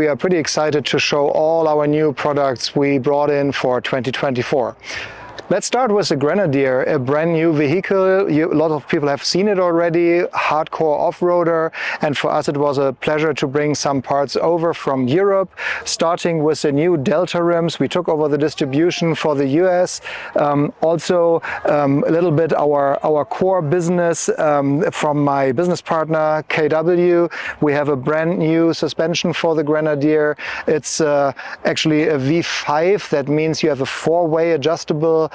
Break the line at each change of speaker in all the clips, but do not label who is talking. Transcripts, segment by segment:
we are pretty excited to show all our new products we brought in for 2024. Let's start with the Grenadier, a brand new vehicle. A lot of people have seen it already, hardcore off-roader, and for us it was a pleasure to bring some parts over from Europe, starting with the new Delta rims. We took over the distribution for the US. Also a little bit our core business from my business partner KW. We have a brand new suspension for the Grenadier. It's actually a V5. That means you have a four-way adjustable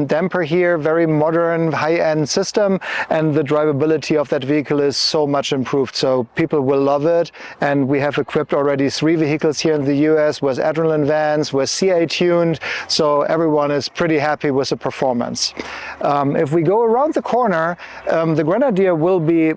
damper here, very modern, high-end system, and the drivability of that vehicle is so much improved, so people will love it. And we have equipped already 3 vehicles here in the US with adrenaline vans, with CA tuned, so everyone is pretty happy with the performance. If we go around the corner, the Grenadier will be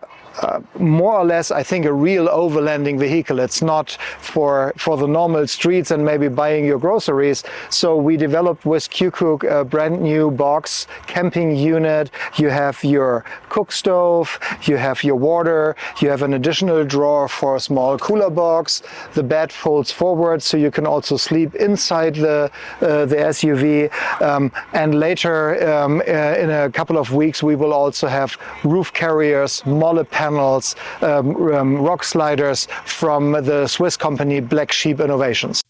more or less, I think, a real overlanding vehicle. It's not for the normal streets and maybe buying your groceries. So we developed with Q-Cook a brand new box camping unit. You have your cook stove, you have your water, you have an additional drawer for a small cooler box. The bed folds forward so you can also sleep inside the SUV. And later in a couple of weeks we will also have roof carriers, MOLLE panels, rock sliders from the Swiss company Black Sheep Innovations.